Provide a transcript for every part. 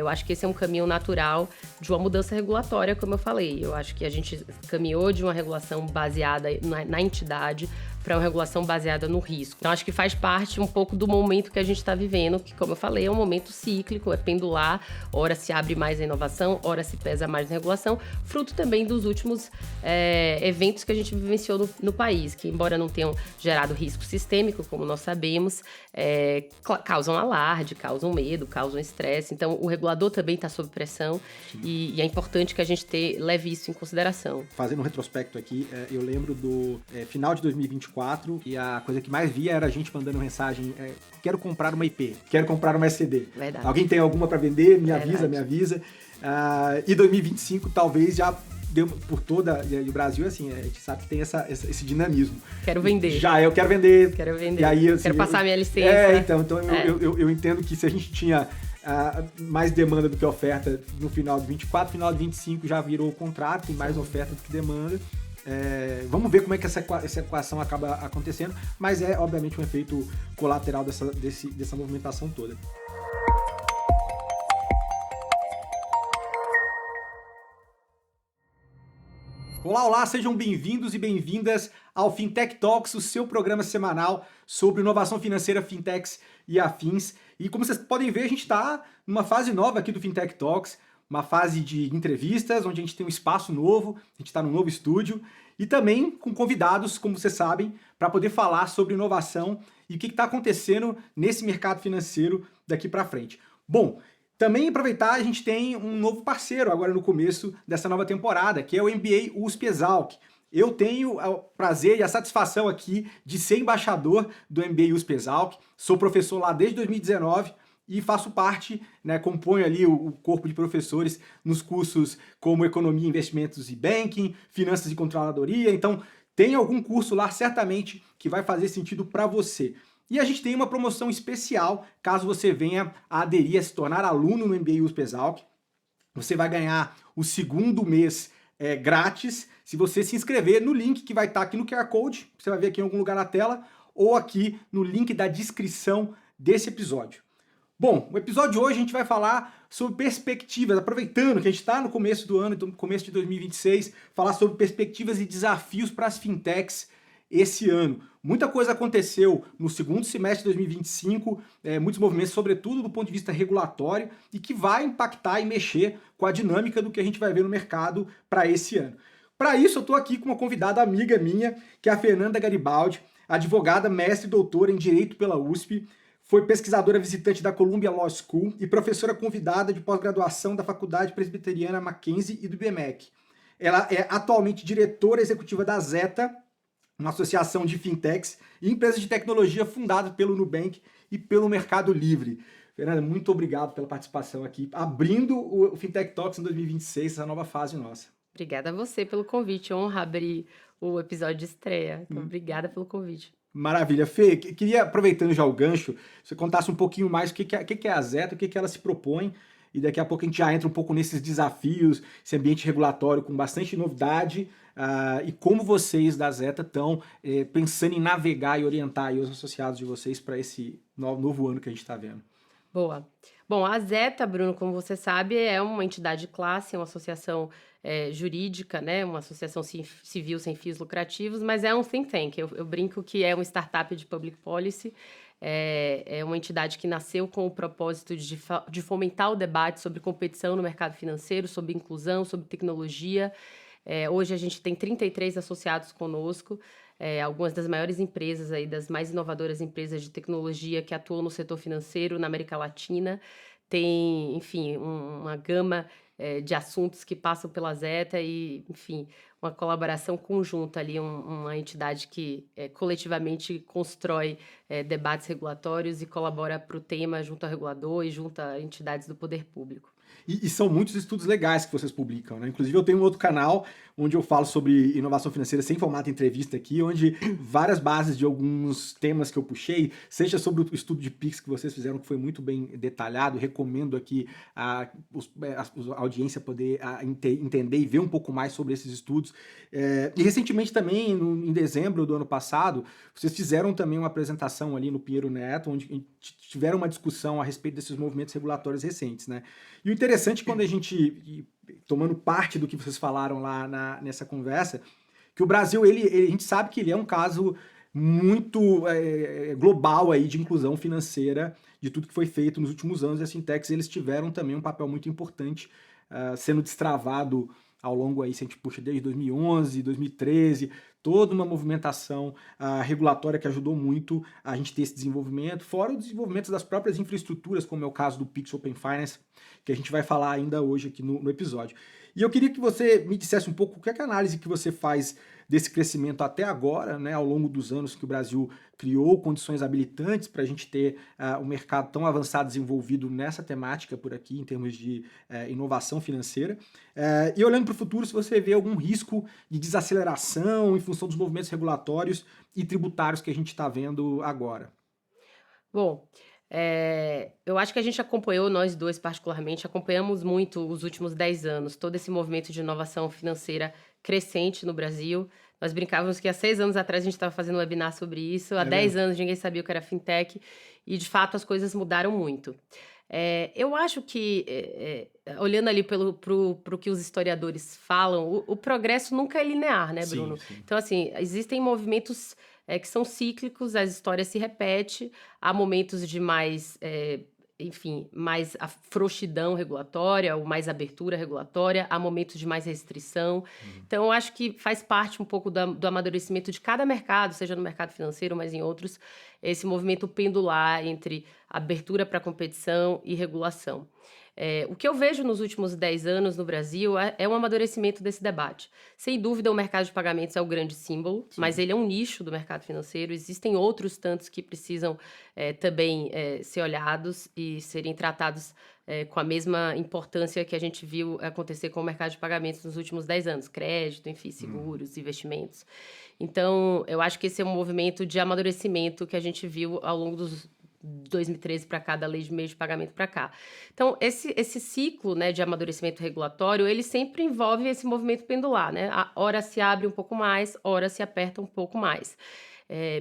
Eu acho que esse é um caminho natural de uma mudança regulatória, como eu falei. Eu acho que a gente caminhou de uma regulação baseada na entidade para uma regulação baseada no risco. Então, acho que faz parte um pouco do momento que a gente está vivendo, que, como eu falei, é um momento cíclico, é pendular, ora se abre mais a inovação, ora se pesa mais na regulação, fruto também dos últimos eventos que a gente vivenciou no país, que, embora não tenham gerado risco sistêmico, como nós sabemos, causam alarde, causam medo, causam estresse. Então, o regulador também está sob pressão e é importante que a gente leve isso em consideração. Fazendo um retrospecto aqui, eu lembro do final de 2024 e a coisa que mais via era a gente mandando mensagem: quero comprar uma IP, quero comprar uma SCD. Verdade. Alguém tem alguma para vender? Me avisa. E 2025 talvez já deu por toda o Brasil, assim, a gente sabe que tem esse dinamismo. Quero vender. Eu quero vender. Quero vender. E aí, assim, quero passar minha licença. Então eu entendo que se a gente tinha mais demanda do que oferta no final de 24, final de 25 já virou o contrário, tem mais oferta do que demanda. Vamos ver como é que essa equação acaba acontecendo, mas é obviamente um efeito colateral dessa movimentação toda. Olá, sejam bem-vindos e bem-vindas ao Fintech Talks, o seu programa semanal sobre inovação financeira, fintechs e afins. E como vocês podem ver, a gente está numa fase nova aqui do Fintech Talks, uma fase de entrevistas, onde a gente tem um espaço novo, a gente está num novo estúdio, e também com convidados, como vocês sabem, para poder falar sobre inovação e o que está acontecendo nesse mercado financeiro daqui para frente. Bom, também aproveitar, a gente tem um novo parceiro agora no começo dessa nova temporada, que é o MBA USP-Exalc. Eu tenho o prazer e a satisfação aqui de ser embaixador do MBA USP-Exalc, sou professor lá desde 2019, e faço parte, componho ali o corpo de professores nos cursos como Economia, Investimentos e Banking, Finanças e Controladoria. Então, tem algum curso lá certamente que vai fazer sentido para você. E a gente tem uma promoção especial, caso você venha a aderir, a se tornar aluno no MBA USP-Exalc. Você vai ganhar o segundo mês grátis se você se inscrever no link que vai estar aqui no QR Code, você vai ver aqui em algum lugar na tela, ou aqui no link da descrição desse episódio. Bom, o episódio de hoje a gente vai falar sobre perspectivas, aproveitando que a gente está no começo do ano, no começo de 2026, falar sobre perspectivas e desafios para as fintechs esse ano. Muita coisa aconteceu no segundo semestre de 2025, muitos movimentos, sobretudo do ponto de vista regulatório, e que vai impactar e mexer com a dinâmica do que a gente vai ver no mercado para esse ano. Para isso, eu estou aqui com uma convidada amiga minha, que é a Fernanda Garibaldi, advogada, mestre e doutora em Direito pela USP, foi pesquisadora visitante da Columbia Law School e professora convidada de pós-graduação da Faculdade Presbiteriana Mackenzie e do IBMEC. Ela é atualmente diretora executiva da Zeta, uma associação de fintechs e empresas de tecnologia fundada pelo Nubank e pelo Mercado Livre. Fernanda, muito obrigado pela participação aqui, abrindo o Fintech Talks em 2026, essa nova fase nossa. Obrigada a você pelo convite, honra abrir o episódio de estreia. Então, obrigada pelo convite. Maravilha. Fê, queria, aproveitando já o gancho, você contasse um pouquinho mais o que é a Zeta, o que ela se propõe, e daqui a pouco a gente já entra um pouco nesses desafios, esse ambiente regulatório com bastante novidade, e como vocês da Zeta estão pensando em navegar e orientar aí os associados de vocês para esse novo ano que a gente está vendo. Boa. Bom, a Zeta, Bruno, como você sabe, é uma entidade de classe, é uma associação jurídica, né? Uma associação civil sem fins lucrativos, mas é um think tank. Eu brinco que é uma startup de public policy, é uma entidade que nasceu com o propósito de fomentar o debate sobre competição no mercado financeiro, sobre inclusão, sobre tecnologia. Hoje a gente tem 33 associados conosco, algumas das maiores empresas, aí, das mais inovadoras empresas de tecnologia que atuam no setor financeiro na América Latina. Tem, enfim, uma gama de assuntos que passam pela Zeta e, enfim, uma colaboração conjunta ali, uma entidade que coletivamente constrói debates regulatórios e colabora para o tema junto ao regulador e junto a entidades do poder público. E são muitos estudos legais que vocês publicam, né? Inclusive eu tenho um outro canal onde eu falo sobre inovação financeira sem formato entrevista aqui, onde várias bases de alguns temas que eu puxei, seja sobre o estudo de PIX que vocês fizeram, que foi muito bem detalhado, recomendo aqui a audiência poder entender e ver um pouco mais sobre esses estudos. E recentemente também, em dezembro do ano passado, vocês fizeram também uma apresentação ali no Pinheiro Neto, onde tiveram uma discussão a respeito desses movimentos regulatórios recentes, né? E o interessante, quando a gente, tomando parte do que vocês falaram lá nessa conversa, que o Brasil, a gente sabe que ele é um caso muito global aí de inclusão financeira de tudo que foi feito nos últimos anos, e as fintechs eles tiveram também um papel muito importante sendo destravado ao longo aí, se a gente puxa desde 2011, 2013, toda uma movimentação regulatória que ajudou muito a gente ter esse desenvolvimento, fora o desenvolvimento das próprias infraestruturas, como é o caso do Pix Open Finance, que a gente vai falar ainda hoje aqui no episódio. E eu queria que você me dissesse um pouco o que é a análise que você faz desse crescimento até agora, né, ao longo dos anos que o Brasil criou condições habilitantes para a gente ter um mercado tão avançado, desenvolvido nessa temática por aqui, em termos de inovação financeira. E olhando para o futuro, se você vê algum risco de desaceleração em função dos movimentos regulatórios e tributários que a gente está vendo agora. Bom, eu acho que a gente acompanhou, nós dois particularmente, acompanhamos muito os últimos 10 anos, todo esse movimento de inovação financeira crescente no Brasil. Nós brincávamos que há 6 anos atrás a gente estava fazendo um webinar sobre isso, há 10 mesmo? anos ninguém sabia o que era fintech, e de fato as coisas mudaram muito. Eu acho que, olhando ali pro que os historiadores falam, o progresso nunca é linear, né, Sim, Bruno? sim. Então, assim, existem movimentos que são cíclicos, a história se repete, há momentos de mais, enfim, mais frouxidão regulatória ou mais abertura regulatória, há momentos de mais restrição. Então, eu acho que faz parte um pouco do amadurecimento de cada mercado, seja no mercado financeiro, mas em outros, esse movimento pendular entre abertura para competição e regulação. O que eu vejo nos últimos 10 anos no Brasil é um amadurecimento desse debate. Sem dúvida, o mercado de pagamentos é o grande símbolo, mas Sim. ele é um nicho do mercado financeiro. Existem outros tantos que precisam também ser olhados e serem tratados com a mesma importância que a gente viu acontecer com o mercado de pagamentos nos últimos 10 anos. Crédito, enfim, seguros, investimentos. Então, eu acho que esse é um movimento de amadurecimento que a gente viu ao longo dos 2013 para cá, da lei de meio de pagamento para cá. Então, esse ciclo, né, de amadurecimento regulatório, ele sempre envolve esse movimento pendular, né? A hora se abre um pouco mais, hora se aperta um pouco mais.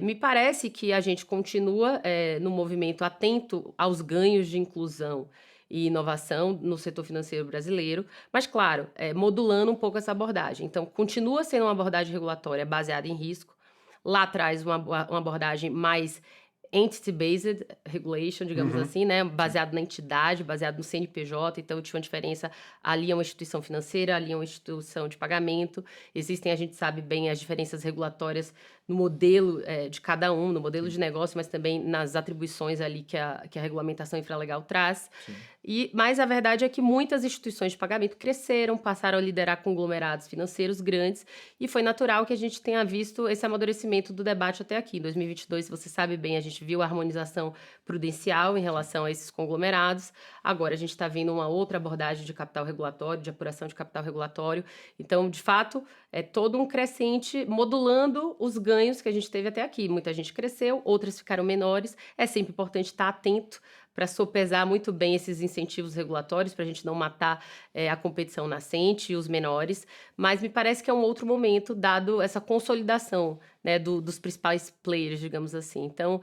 Me parece que a gente continua no movimento atento aos ganhos de inclusão e inovação no setor financeiro brasileiro, mas, claro, modulando um pouco essa abordagem. Então, continua sendo uma abordagem regulatória baseada em risco. Lá atrás, uma abordagem mais entity-based regulation, digamos Uhum. assim, né? Sim. Baseado na entidade, baseado no CNPJ. Então, tinha uma diferença. Ali é uma instituição financeira, ali é uma instituição de pagamento. Existem, a gente sabe bem, as diferenças regulatórias no modelo de cada um, no modelo de negócio, mas também nas atribuições ali que a regulamentação infralegal traz. Sim. Mas a verdade é que muitas instituições de pagamento cresceram, passaram a liderar conglomerados financeiros grandes, e foi natural que a gente tenha visto esse amadurecimento do debate até aqui. Em 2022, se você sabe bem, a gente viu a harmonização prudencial em relação a esses conglomerados. Agora a gente está vendo uma outra abordagem de capital regulatório, de apuração de capital regulatório. Então, de fato, é todo um crescente modulando os ganhos que a gente teve até aqui. Muita gente cresceu, outras ficaram menores. É sempre importante estar atento para sopesar muito bem esses incentivos regulatórios, para a gente não matar a competição nascente e os menores, mas me parece que é um outro momento, dado essa consolidação, né, dos principais players, digamos assim. Então,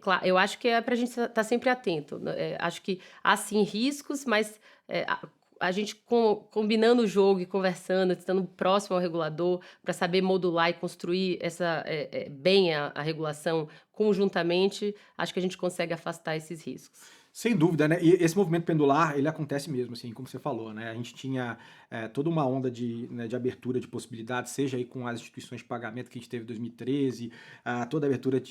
claro, eu acho que é para a gente estar sempre atento. Acho que há sim riscos, mas a gente combinando o jogo e conversando, estando próximo ao regulador, para saber modular e construir bem a regulação conjuntamente, acho que a gente consegue afastar esses riscos. Sem dúvida, né? E esse movimento pendular, ele acontece mesmo, assim, como você falou, né? A gente tinha toda uma onda de abertura de possibilidades, seja aí com as instituições de pagamento que a gente teve em 2013, toda a abertura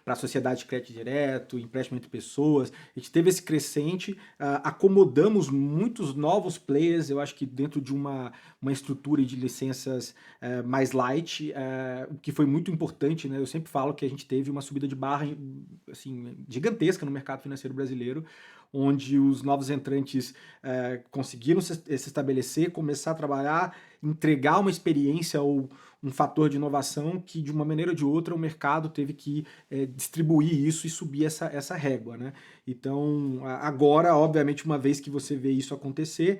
para a sociedade de crédito direto, empréstimo entre pessoas. A gente teve esse crescente, acomodamos muitos novos players, eu acho que dentro de uma estrutura de licenças mais light, o que foi muito importante, né? Eu sempre falo que a gente teve uma subida de barra assim, gigantesca no mercado financeiro brasileiro, onde os novos entrantes conseguiram se estabelecer, começar a trabalhar, entregar uma experiência ou um fator de inovação que, de uma maneira ou de outra, o mercado teve que distribuir isso e subir essa régua, né? Então, agora, obviamente, uma vez que você vê isso acontecer,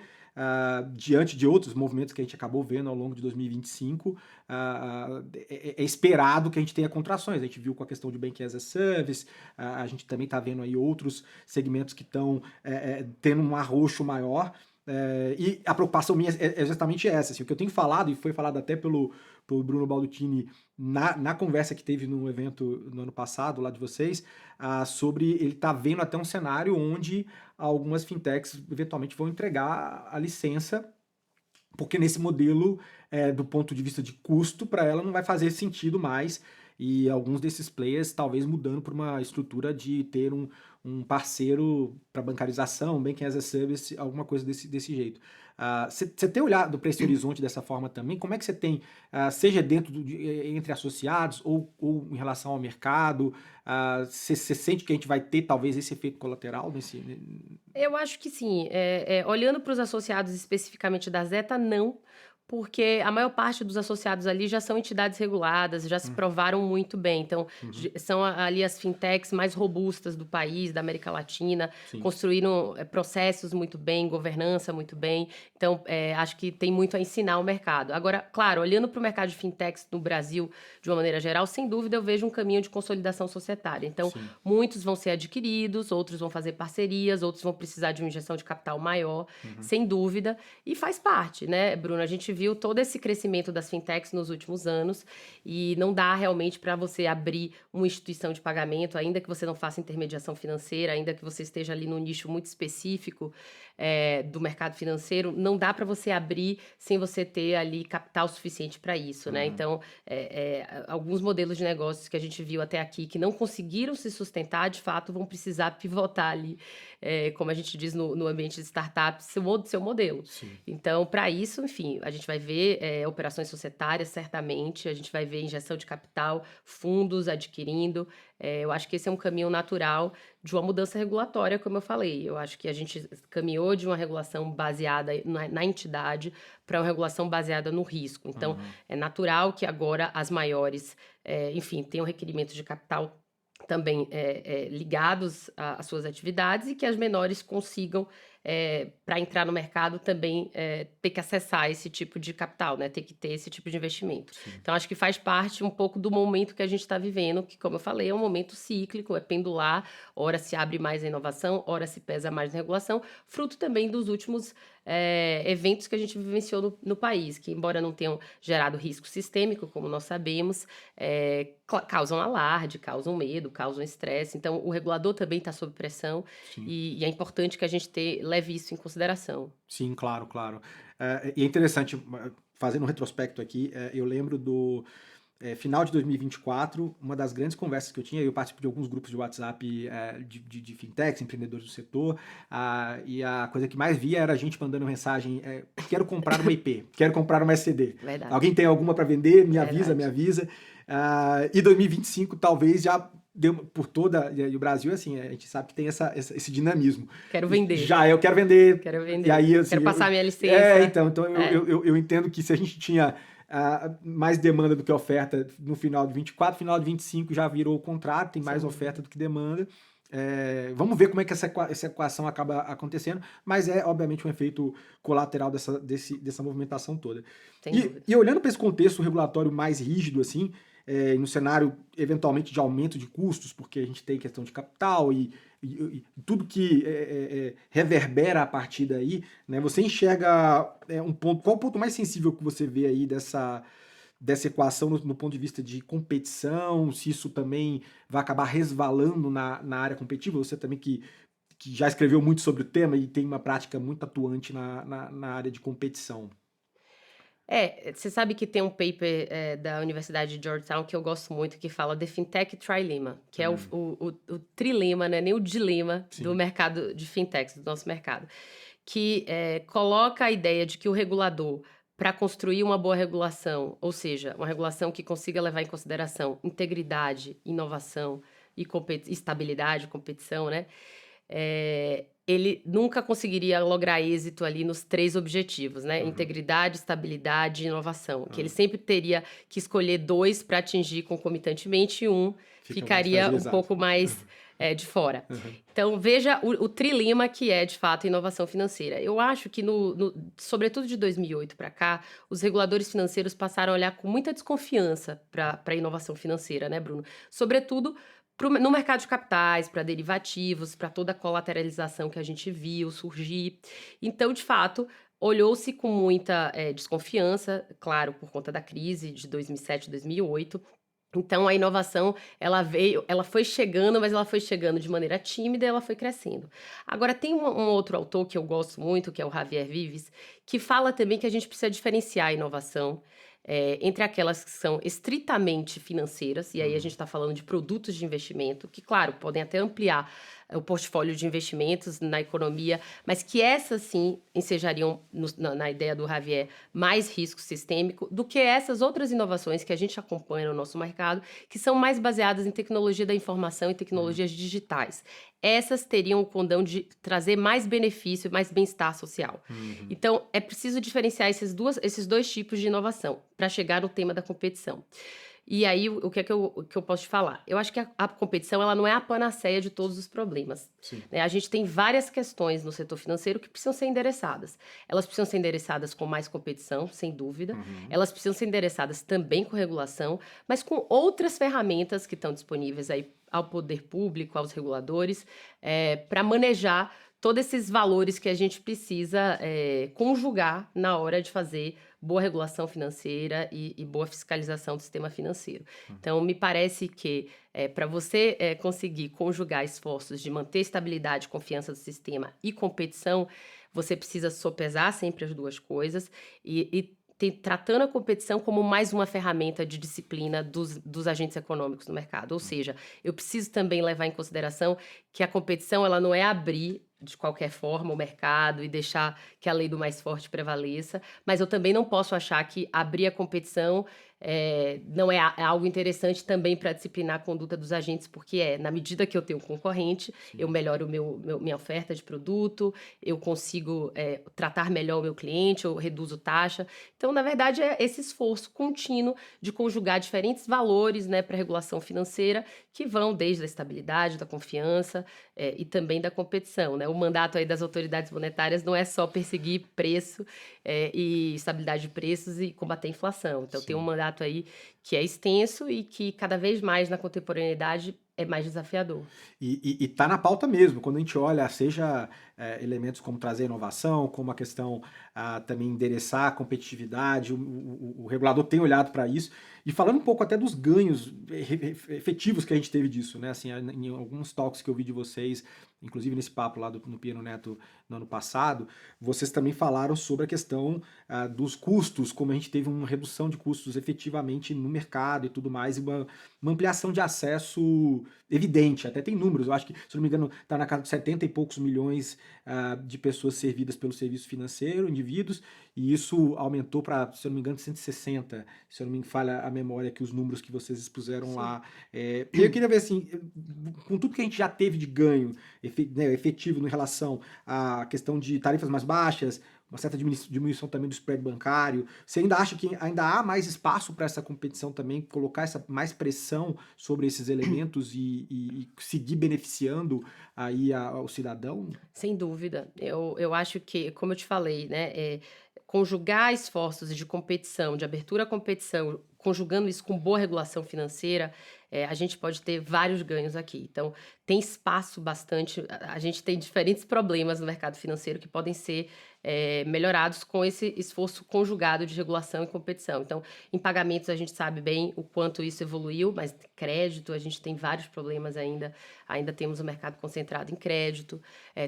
diante de outros movimentos que a gente acabou vendo ao longo de 2025, é esperado que a gente tenha contrações. A gente viu com a questão de Banking as a Service, a gente também está vendo aí outros segmentos que estão tendo um arroxo maior. E a preocupação minha é justamente essa. Assim, o que eu tenho falado, e foi falado até pelo Bruno Baldutini na conversa que teve no evento no ano passado, lá de vocês, sobre ele tá vendo até um cenário onde algumas fintechs eventualmente vão entregar a licença, porque nesse modelo, do ponto de vista de custo, para ela não vai fazer sentido mais, e alguns desses players talvez mudando para uma estrutura de ter um parceiro para bancarização, Banking as a Service, alguma coisa desse jeito. Você tem olhado para esse horizonte dessa forma também? Como é que você tem, seja dentro entre associados ou em relação ao mercado, você sente que a gente vai ter talvez esse efeito colateral nesse... Eu acho que sim. Olhando para os associados especificamente da Zeta, não, porque a maior parte dos associados ali já são entidades reguladas, já se provaram muito bem. Então, Uhum. são ali as fintechs mais robustas do país, da América Latina, Sim. construíram processos muito bem, governança muito bem. Então, acho que tem muito a ensinar ao mercado. Agora, claro, olhando para o mercado de fintechs no Brasil, de uma maneira geral, sem dúvida eu vejo um caminho de consolidação societária. Então, Sim. muitos vão ser adquiridos, outros vão fazer parcerias, outros vão precisar de uma injeção de capital maior, sem dúvida. E faz parte, né, Bruno? A gente viu todo esse crescimento das fintechs nos últimos anos e não dá realmente para você abrir uma instituição de pagamento, ainda que você não faça intermediação financeira, ainda que você esteja ali num nicho muito específico do mercado financeiro, não dá para você abrir sem você ter ali capital suficiente para isso, né? Então, alguns modelos de negócios que a gente viu até aqui que não conseguiram se sustentar, de fato, vão precisar pivotar ali, como a gente diz no ambiente de startup, seu modelo. Sim. Então, para isso, enfim, a gente vai ver operações societárias, certamente, a gente vai ver injeção de capital, fundos adquirindo. Eu acho que esse é um caminho natural de uma mudança regulatória, como eu falei. Eu acho que a gente caminhou de uma regulação baseada na entidade para uma regulação baseada no risco. Então, é natural que agora as maiores, enfim, tenham requerimentos de capital também ligados às suas atividades e que as menores consigam, para entrar no mercado, também ter que acessar esse tipo de capital, né? Ter que ter esse tipo de investimento. Sim. Então, acho que faz parte um pouco do momento que a gente está vivendo, que, como eu falei, é um momento cíclico, é pendular, ora se abre mais a inovação, ora se pesa mais na regulação, fruto também dos últimos eventos que a gente vivenciou no país, que, embora não tenham gerado risco sistêmico, como nós sabemos, causam alarde, causam medo, causam estresse. Então, o regulador também está sob pressão e é importante que a gente leve isso em consideração. Sim, claro, claro. E é interessante, fazendo um retrospecto aqui, eu lembro do final de 2024, uma das grandes conversas que eu tinha, eu participo de alguns grupos de WhatsApp de fintechs, empreendedores do setor, e a coisa que mais via era a gente mandando mensagem, quero comprar uma IP, quero comprar uma SCD. Verdade. Alguém tem alguma para vender? Me avisa, Verdade. me avisa. E 2025 talvez já deu por toda, e o Brasil, assim, a gente sabe que tem esse dinamismo. Quero vender. Já, eu quero vender. Quero vender. E aí, assim, Quero passar minha licença. Então eu entendo que se a gente tinha mais demanda do que oferta no final de 24, final de 25 já virou o contrário, tem mais oferta do que demanda. Vamos ver como é que essa equação acaba acontecendo, mas obviamente um efeito colateral dessa movimentação toda. Sem dúvida. E olhando para esse contexto regulatório mais rígido, assim, no cenário eventualmente de aumento de custos, porque a gente tem questão de capital e tudo que reverbera a partir daí, né? Você enxerga um ponto, qual o ponto mais sensível que você vê aí dessa equação no ponto de vista de competição, se isso também vai acabar resvalando na área competitiva? Você também que já escreveu muito sobre o tema e tem uma prática muito atuante na área de competição. Você sabe que tem um paper da Universidade de Georgetown que eu gosto muito, que fala The Fintech Trilemma, que é o trilema, né? Nem o dilema do mercado de fintechs, do nosso mercado, que coloca a ideia de que o regulador, para construir uma boa regulação, ou seja, uma regulação que consiga levar em consideração integridade, inovação e estabilidade, competição, né? ele nunca conseguiria lograr êxito ali nos 3 objetivos, né, integridade, estabilidade e inovação, que ele sempre teria que escolher 2 para atingir concomitantemente e um Fica mais ficaria um fragilizado. pouco mais, de fora. Aham. Então veja o trilema que é, de fato, a inovação financeira. Eu acho que sobretudo de 2008 para cá, os reguladores financeiros passaram a olhar com muita desconfiança para a inovação financeira, né, Bruno? Sobretudo no mercado de capitais, para derivativos, para toda a colateralização que a gente viu surgir. Então, de fato, olhou-se com muita, desconfiança, claro, por conta da crise de 2007, 2008. Então a inovação, ela foi chegando, mas ela foi chegando de maneira tímida e ela foi crescendo. Agora tem um outro autor que eu gosto muito, que é o Javier Vives, que fala também que a gente precisa diferenciar a inovação, entre aquelas que são estritamente financeiras, e aí a gente está falando de produtos de investimento, que claro, podem até ampliar o portfólio de investimentos na economia, mas que essas sim ensejariam, na ideia do Javier, mais risco sistêmico do que essas outras inovações que a gente acompanha no nosso mercado, que são mais baseadas em tecnologia da informação e tecnologias digitais. Essas teriam o condão de trazer mais benefício e mais bem-estar social. Então, é preciso diferenciar esses dois tipos de inovação para chegar no tema da competição. E aí, o que é que eu posso te falar? Eu acho que a competição ela não é a panaceia de todos os problemas. Sim. Né? A gente tem várias questões no setor financeiro que precisam ser endereçadas. Elas precisam ser endereçadas com mais competição, sem dúvida. Elas precisam ser endereçadas também com regulação, mas com outras ferramentas que estão disponíveis aí ao poder público, aos reguladores, para manejar todos esses valores que a gente precisa conjugar na hora de fazer boa regulação financeira e boa fiscalização do sistema financeiro. Então, me parece que para você conseguir conjugar esforços de manter estabilidade e confiança do sistema e competição, você precisa sopesar sempre as duas coisas tratando a competição como mais uma ferramenta de disciplina dos agentes econômicos no mercado. Ou seja, eu preciso também levar em consideração que a competição ela não é abrir de qualquer forma o mercado e deixar que a lei do mais forte prevaleça, mas eu também não posso achar que abrir a competição não é algo interessante também para disciplinar a conduta dos agentes, porque na medida que eu tenho concorrente, eu melhoro minha oferta de produto, eu consigo tratar melhor o meu cliente, eu reduzo taxa. Então, na verdade, é esse esforço contínuo de conjugar diferentes valores, né, para a regulação financeira, que vão desde a estabilidade, da confiança e também da competição, né? O mandato aí das autoridades monetárias não é só perseguir preço e estabilidade de preços e combater a inflação. Então, tem um mandato aí que é extenso e que cada vez mais na contemporaneidade é mais desafiador. E tá na pauta mesmo, quando a gente olha, seja elementos como trazer inovação, como a questão também endereçar a competitividade, o regulador tem olhado para isso, e falando um pouco até dos ganhos efetivos que a gente teve disso, né? Assim, em alguns talks que eu vi de vocês, inclusive nesse papo lá no Piano Neto no ano passado, vocês também falaram sobre a questão dos custos, como a gente teve uma redução de custos efetivamente no mercado e tudo mais, e uma ampliação de acesso evidente, até tem números, eu acho que, se não me engano, está na casa de 70 e poucos milhões de pessoas servidas pelo serviço financeiro, indivíduos, e isso aumentou para, se eu não me engano, 160, se eu não me falha a memória, que os números que vocês expuseram lá. E eu queria ver, assim, com tudo que a gente já teve de ganho efetivo em relação à questão de tarifas mais baixas, uma certa diminuição também do spread bancário. Você ainda acha que ainda há mais espaço para essa competição também, colocar essa mais pressão sobre esses elementos e seguir beneficiando aí o cidadão? Sem dúvida. Eu acho que, como eu te falei, né, conjugar esforços de competição, de abertura à competição, conjugando isso com boa regulação financeira, a gente pode ter vários ganhos aqui. Então, tem espaço bastante. A gente tem diferentes problemas no mercado financeiro que podem ser melhorados com esse esforço conjugado de regulação e competição. Então, em pagamentos, a gente sabe bem o quanto isso evoluiu, mas crédito, a gente tem vários problemas ainda. Ainda temos o mercado concentrado em crédito.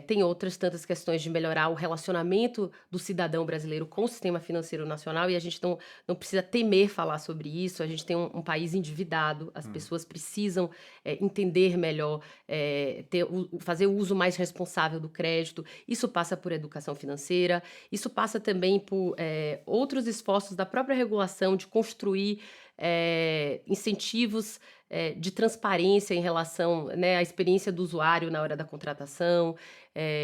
Tem outras tantas questões de melhorar o relacionamento do cidadão brasileiro com o sistema financeiro nacional, e a gente não precisa temer falar sobre isso. A gente tem um país endividado, as pessoas precisam entender melhor, fazer o uso mais responsável do crédito. Isso passa por educação financeira, isso passa também por outros esforços da própria regulação de construir incentivos de transparência em relação, né, à experiência do usuário na hora da contratação,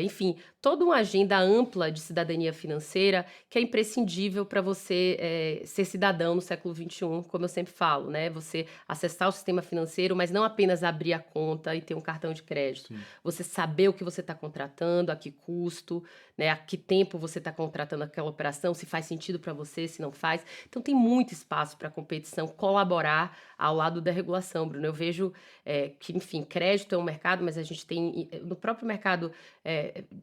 enfim, toda uma agenda ampla de cidadania financeira que é imprescindível para você ser cidadão no século XXI, como eu sempre falo, né? Você acessar o sistema financeiro, mas não apenas abrir a conta e ter um cartão de crédito. Sim. Você saber o que você está contratando, a que custo, né? A que tempo você está contratando aquela operação, se faz sentido para você, se não faz. Então tem muito espaço para a competição colaborar ao lado da regulação, Bruno. Eu vejo que, enfim, crédito é um mercado, mas a gente tem no próprio mercado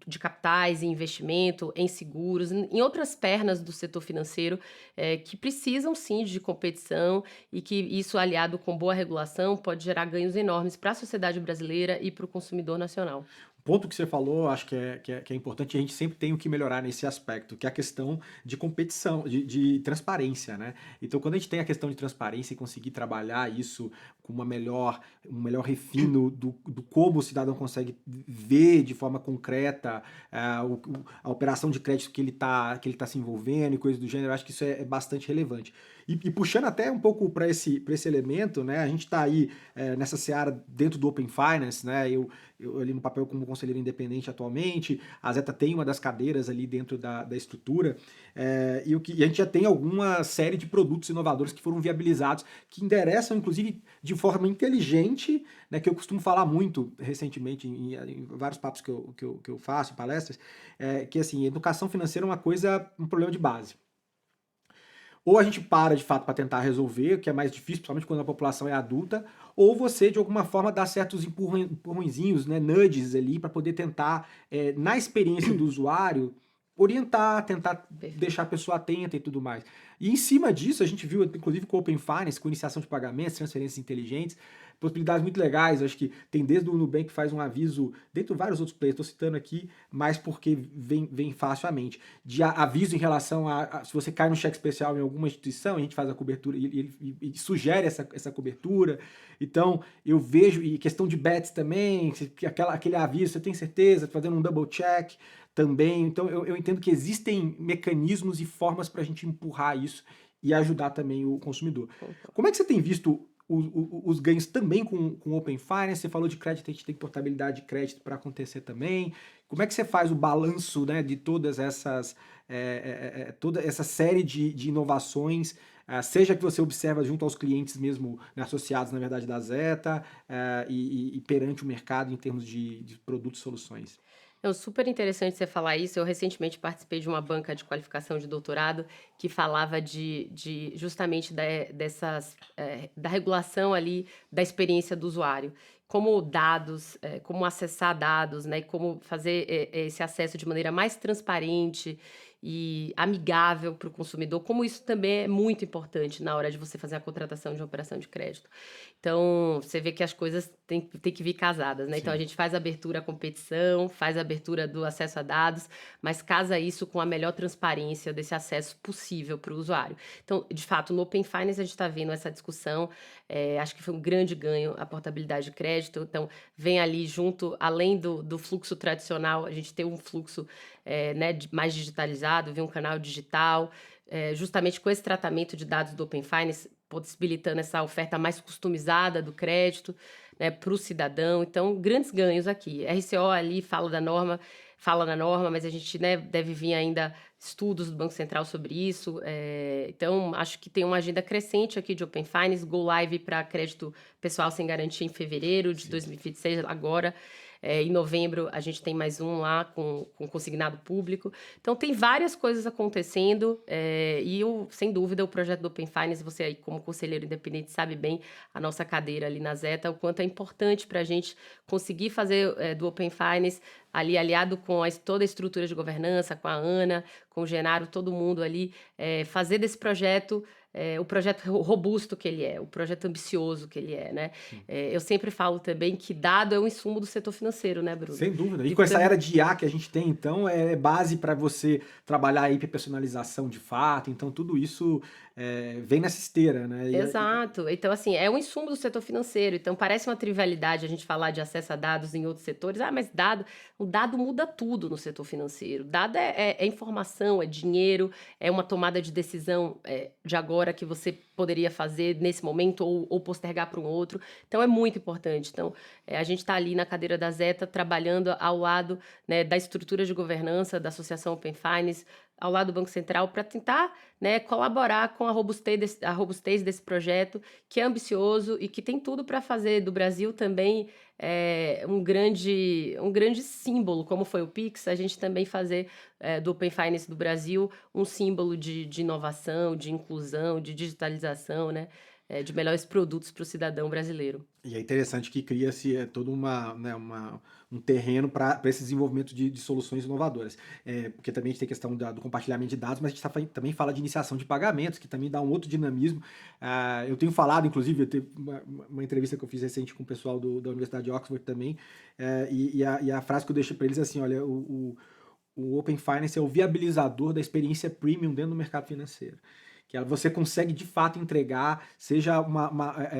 de capitais e investimento, em seguros, em outras pernas do setor financeiro, que precisam sim de competição e que isso, aliado com boa regulação, pode gerar ganhos enormes para a sociedade brasileira e para o consumidor nacional. O ponto que você falou, acho que é importante, a gente sempre tem o que melhorar nesse aspecto, que é a questão de competição, de transparência, né? Então, quando a gente tem a questão de transparência e conseguir trabalhar isso com um melhor refino do como o cidadão consegue ver de forma concreta a operação de crédito que ele tá se envolvendo e coisas do gênero, eu acho que isso é bastante relevante. E puxando até um pouco para esse elemento, né? A gente está aí nessa seara dentro do Open Finance, né? Eu ali no papel como conselheiro independente atualmente, a Zeta tem uma das cadeiras ali dentro da estrutura, e a gente já tem alguma série de produtos inovadores que foram viabilizados, que endereçam, inclusive, de forma inteligente, né, que eu costumo falar muito recentemente em vários papos que eu faço, em palestras, que assim, educação financeira é um problema de base. Ou a gente para de fato para tentar resolver, o que é mais difícil, principalmente quando a população é adulta, ou você de alguma forma dá certos empurrõezinhos, né, nudges ali, para poder tentar, na experiência do usuário, orientar, tentar Perfeito. deixar a pessoa atenta e tudo mais. E em cima disso, a gente viu, inclusive com o Open Finance, com iniciação de pagamentos, transferências inteligentes, possibilidades muito legais. Eu acho que tem desde o Nubank que faz um aviso, dentro de vários outros players, estou citando aqui, mas porque vem fácil à mente, de aviso em relação se você cai no cheque especial em alguma instituição, a gente faz a cobertura e sugere essa cobertura. Então, eu vejo, e questão de bets também, aquele aviso, você tem certeza, fazendo um double check também. Então, eu entendo que existem mecanismos e formas para a gente empurrar isso e ajudar também o consumidor. Como é que você tem visto os ganhos também com o Open Finance? Você falou de crédito, a gente tem portabilidade de crédito para acontecer também. Como é que você faz o balanço, né, de todas toda essa série de inovações, seja que você observa junto aos clientes mesmo, né, associados, na verdade, da Zeta, e perante o mercado em termos de produtos e soluções? É super interessante você falar isso. Eu recentemente participei de uma banca de qualificação de doutorado que falava de justamente da regulação ali da experiência do usuário. Como dados, como acessar dados, né? E como fazer esse acesso de maneira mais transparente e amigável para o consumidor, como isso também é muito importante na hora de você fazer a contratação de uma operação de crédito. Então, você vê que as coisas têm que vir casadas, né? Então, a Sim. gente faz a abertura à competição, faz a abertura do acesso a dados, mas casa isso com a melhor transparência desse acesso possível para o usuário. Então, de fato, no Open Finance a gente está vendo essa discussão, acho que foi um grande ganho a portabilidade de crédito. Então, vem ali junto, além do fluxo tradicional, a gente tem um fluxo né, mais digitalizado, vem um canal digital, justamente com esse tratamento de dados do Open Finance, possibilitando essa oferta mais customizada do crédito, né, para o cidadão. Então, grandes ganhos aqui. RCO ali fala na norma, mas a gente, né, deve vir ainda estudos do Banco Central sobre isso. Então, acho que tem uma agenda crescente aqui de Open Finance, Go Live para crédito pessoal sem garantia em fevereiro de Sim. 2026, agora. Em novembro, a gente tem mais um lá com consignado público. Então, tem várias coisas acontecendo sem dúvida, o projeto do Open Finance, você aí como conselheiro independente sabe bem a nossa cadeira ali na Zeta, o quanto é importante para a gente conseguir fazer do Open Finance, ali aliado com toda a estrutura de governança, com a Ana, com o Genaro, todo mundo ali, fazer desse projeto o projeto robusto que ele é, o projeto ambicioso que ele é, né? Eu sempre falo também que dado é um insumo do setor financeiro, né, Bruno? Sem dúvida. E E com essa tam- era de IA que a gente tem, então, é base para você trabalhar a hiperpersonalização de fato. Então, tudo isso vem nessa esteira, né? Exato. Então, assim, é um insumo do setor financeiro. Então, parece uma trivialidade a gente falar de acesso a dados em outros setores. Ah, mas o dado muda tudo no setor financeiro. Dado é informação, é dinheiro, é uma tomada de decisão de agora que você poderia fazer nesse momento ou postergar para um outro. Então, é muito importante. Então, a gente está ali na cadeira da Zeta, trabalhando ao lado, né, da estrutura de governança da Associação Open Finance, ao lado do Banco Central, para tentar, né, colaborar com a robustez desse projeto, que é ambicioso e que tem tudo para fazer do Brasil também um grande símbolo, como foi o Pix, a gente também fazer do Open Finance do Brasil um símbolo de inovação, de inclusão, de digitalização, né, de melhores produtos para o cidadão brasileiro. E é interessante que cria-se todo um terreno para esse desenvolvimento de soluções inovadoras. Porque também a gente tem a questão do compartilhamento de dados, mas a gente também fala de iniciação de pagamentos, que também dá um outro dinamismo. Eu tenho falado, inclusive, eu teve uma entrevista que eu fiz recente com o pessoal da Universidade de Oxford também, e a frase que eu deixei para eles é assim, olha, o Open Finance é o viabilizador da experiência premium dentro do mercado financeiro. Que você consegue de fato entregar, seja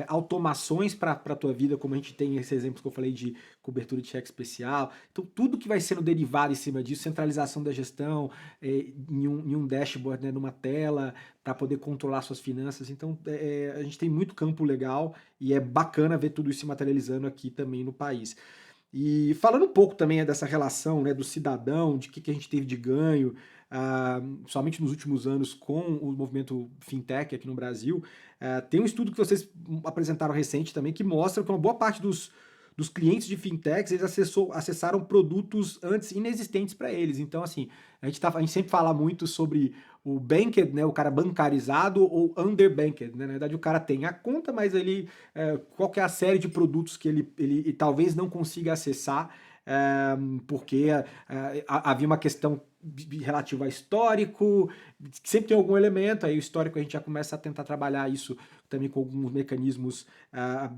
automações para a tua vida, como a gente tem esses exemplos que eu falei de cobertura de cheque especial. Então, tudo que vai sendo derivado em cima disso, centralização da gestão, em um dashboard, né, numa tela, para poder controlar suas finanças. Então, a gente tem muito campo legal e é bacana ver tudo isso se materializando aqui também no país. E falando um pouco também dessa relação, né, do cidadão, de que a gente teve de ganho, somente nos últimos anos com o movimento fintech aqui no Brasil, tem um estudo que vocês apresentaram recente também que mostra que uma boa parte dos clientes de fintechs, eles acessaram produtos antes inexistentes para eles. Então, assim, a gente sempre fala muito sobre o banked, né, o cara bancarizado ou underbanked, né? Na verdade, o cara tem a conta, mas qual que é a série de produtos que ele talvez não consiga acessar, porque havia uma questão relativa a histórico, sempre tem algum elemento, aí o histórico a gente já começa a tentar trabalhar isso também com alguns mecanismos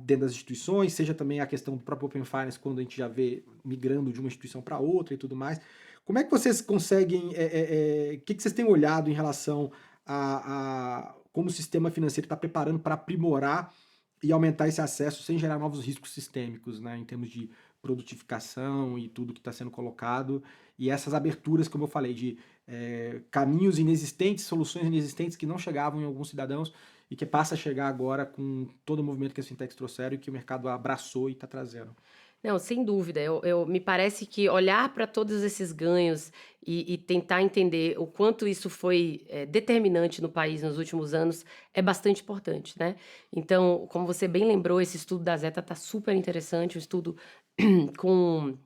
dentro das instituições, seja também a questão do próprio Open Finance, quando a gente já vê migrando de uma instituição para outra e tudo mais. Como é que vocês conseguem, o que vocês têm olhado em relação a como o sistema financeiro está preparando para aprimorar e aumentar esse acesso sem gerar novos riscos sistêmicos, né, em termos de produtificação e tudo que está sendo colocado, e essas aberturas, como eu falei, de caminhos inexistentes, soluções inexistentes que não chegavam em alguns cidadãos e que passa a chegar agora com todo o movimento que as fintechs trouxeram e que o mercado abraçou e está trazendo. Não, sem dúvida. Me parece que olhar para todos esses ganhos e tentar entender o quanto isso foi determinante no país nos últimos anos é bastante importante, né? Então, como você bem lembrou, esse estudo da Zeta está super interessante, um estudo com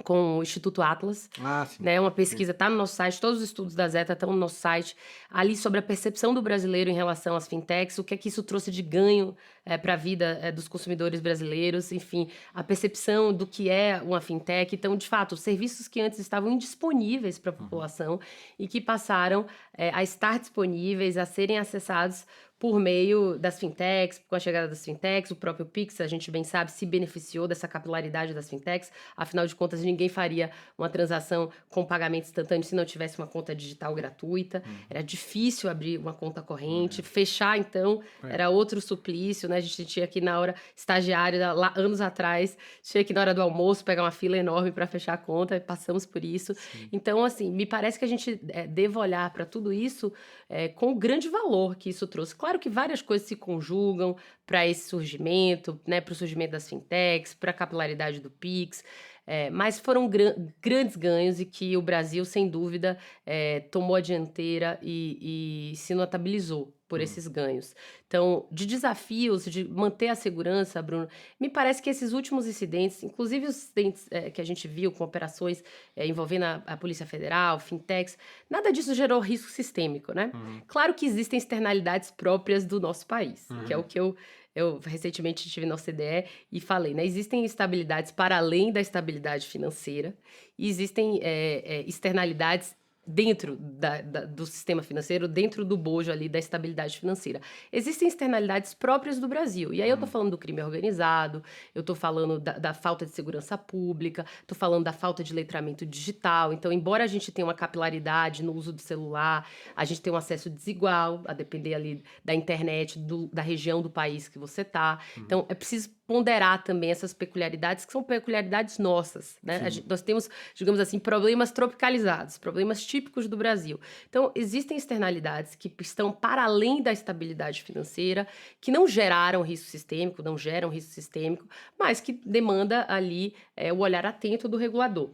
com o Instituto Atlas, Ah, sim. né, uma pesquisa está no nosso site, todos os estudos da Zeta estão no nosso site, ali sobre a percepção do brasileiro em relação às fintechs, o que é que isso trouxe de ganho para a vida dos consumidores brasileiros, enfim, a percepção do que é uma fintech. Então, de fato, os serviços que antes estavam indisponíveis para a população e que passaram a estar disponíveis, a serem acessados por meio das fintechs, com a chegada das fintechs, o próprio Pix, a gente bem sabe, se beneficiou dessa capilaridade das fintechs, afinal de contas, ninguém faria uma transação com pagamento instantâneo se não tivesse uma conta digital gratuita, era difícil abrir uma conta corrente, fechar, então, era outro suplício, né, a gente tinha aqui na hora, estagiário, lá, anos atrás, tinha que na hora do almoço pegar uma fila enorme para fechar a conta, passamos por isso. Sim. Então, assim, me parece que a gente deva olhar para tudo isso com o grande valor que isso trouxe. Claro que várias coisas se conjugam para esse surgimento, né, para o surgimento das fintechs, para a capilaridade do Pix, mas foram grandes ganhos e que o Brasil, sem dúvida, tomou a dianteira e se notabilizou por esses ganhos. Então, de desafios, de manter a segurança, Bruno, me parece que esses últimos incidentes, inclusive os incidentes que a gente viu com operações envolvendo a Polícia Federal, fintechs, nada disso gerou risco sistêmico, né? Claro que existem externalidades próprias do nosso país, que é o que eu recentemente estive na OCDE e falei, né? Existem instabilidades para além da estabilidade financeira e existem externalidades dentro do sistema financeiro, dentro do bojo ali da estabilidade financeira. Existem externalidades próprias do Brasil. E aí eu tô falando do crime organizado, eu tô falando da falta de segurança pública, tô falando da falta de letramento digital. Então, embora a gente tenha uma capilaridade no uso do celular, a gente tem um acesso desigual, a depender ali da internet, da região do país que você tá. Então, é preciso ponderar também essas peculiaridades, que são peculiaridades nossas, né? Nós temos, digamos assim, problemas tropicalizados, problemas típicos típicos do Brasil. Então, existem externalidades que estão para além da estabilidade financeira, que não geraram risco sistêmico, não geram risco sistêmico, mas que demanda ali o olhar atento do regulador.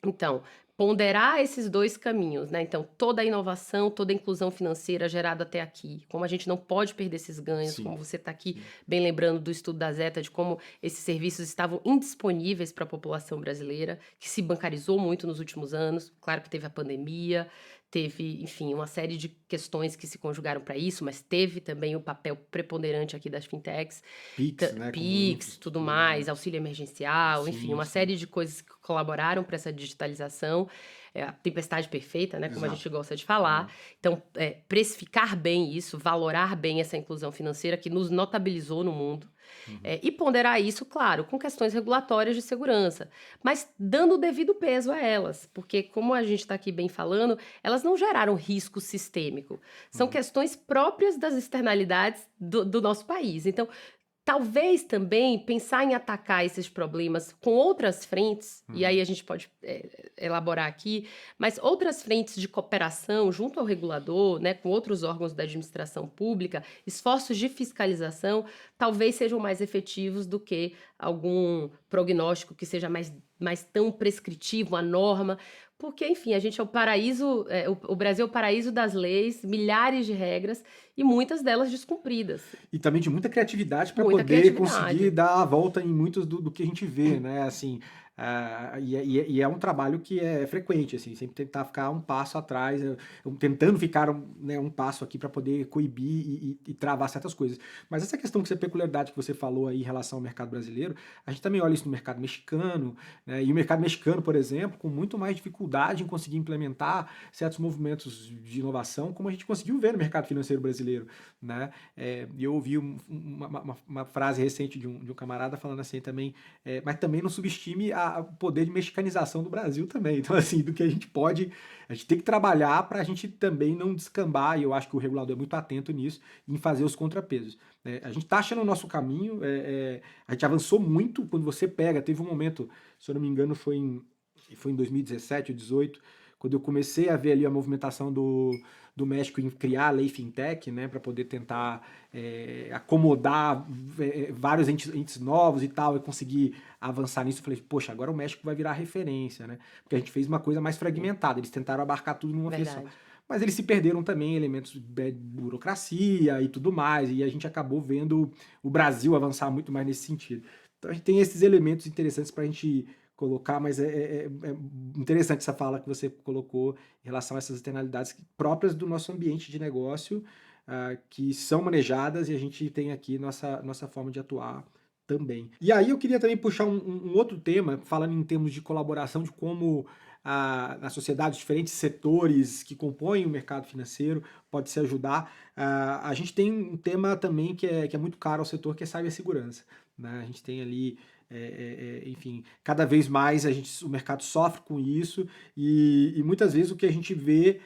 Então, ponderar esses dois caminhos, né? Então, toda a inovação, toda a inclusão financeira gerada até aqui, como a gente não pode perder esses ganhos, Sim, como você está aqui sim. bem lembrando do estudo da Zeta, de como esses serviços estavam indisponíveis para a população brasileira, que se bancarizou muito nos últimos anos. Claro que teve a pandemia, teve, enfim, uma série de questões que se conjugaram para isso, mas teve também o papel preponderante aqui das fintechs. Pix, né, como Pix, tudo infraestrutura, né? mais, auxílio emergencial, enfim, Sim, uma sim. série de coisas que colaboraram para essa digitalização, a tempestade perfeita, né, como a gente Exato. gosta de falar. Então, precificar bem isso, valorar bem essa inclusão financeira que nos notabilizou no mundo, Uhum. e ponderar isso, claro, com questões regulatórias de segurança, mas dando o devido peso a elas, porque, como a gente está aqui bem falando, elas não geraram risco sistêmico, são Uhum. questões próprias das externalidades do nosso país. Então, talvez também pensar em atacar esses problemas com outras frentes, e aí Uhum. a gente pode elaborar aqui, mas outras frentes de cooperação junto ao regulador, né, com outros órgãos da administração pública, esforços de fiscalização, talvez sejam mais efetivos do que algum prognóstico que seja mais tão prescritivo, a norma, porque, enfim, a gente é o paraíso, o Brasil é o paraíso das leis, milhares de regras, e muitas delas descumpridas. E também de muita criatividade para Muita poder conseguir criatividade. dar a volta em muitos do que a gente vê, né? Assim, e é um trabalho que é frequente, assim, sempre tentar ficar um passo atrás, tentando ficar um passo aqui para poder coibir e travar certas coisas. Mas essa questão que essa peculiaridade que você falou aí em relação ao mercado brasileiro, a gente também olha isso no mercado mexicano, né? E o mercado mexicano, por exemplo, com muito mais dificuldade em conseguir implementar certos movimentos de inovação, como a gente conseguiu ver no mercado financeiro brasileiro, né? E eu ouvi uma frase recente de um camarada falando assim também, mas também não subestime o poder de mexicanização do Brasil também. Então, assim, do que a gente tem que trabalhar para a gente também não descambar, e eu acho que o regulador é muito atento nisso, em fazer os contrapesos. A gente está achando o nosso caminho, a gente avançou muito quando você pega, teve um momento, se eu não me engano, foi em 2017 ou 2018, quando eu comecei a ver ali a movimentação do México em criar a lei fintech, né, para poder tentar acomodar vários entes novos e tal, e conseguir avançar nisso. Eu falei, poxa, agora o México vai virar referência, né? Porque a gente fez uma coisa mais fragmentada, eles tentaram abarcar tudo numa vez só. Verdade. Mas eles se perderam também em elementos de burocracia e tudo mais, e a gente acabou vendo o Brasil avançar muito mais nesse sentido. Então a gente tem esses elementos interessantes para a gente colocar, mas é interessante essa fala que você colocou em relação a essas externalidades próprias do nosso ambiente de negócio, que são manejadas e a gente tem aqui nossa forma de atuar também. E aí eu queria também puxar um outro tema, falando em termos de colaboração, de como na sociedade, diferentes setores que compõem o mercado financeiro pode se ajudar. A gente tem um tema também que é muito caro ao setor, que é cibersegurança, né? A gente tem ali enfim, cada vez mais o mercado sofre com isso e muitas vezes o que a gente vê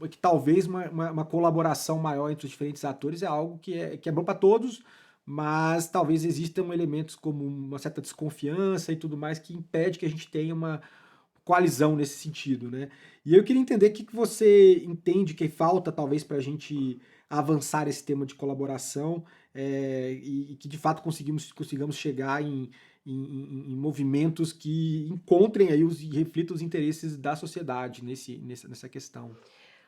que talvez uma colaboração maior entre os diferentes atores é algo que é bom para todos, mas talvez existam elementos como uma certa desconfiança e tudo mais que impede que a gente tenha uma coalizão nesse sentido, né? E eu queria entender o que você entende que falta talvez para a gente avançar esse tema de colaboração, e que de fato consigamos chegar em movimentos que encontrem aí e reflitam os interesses da sociedade nessa questão.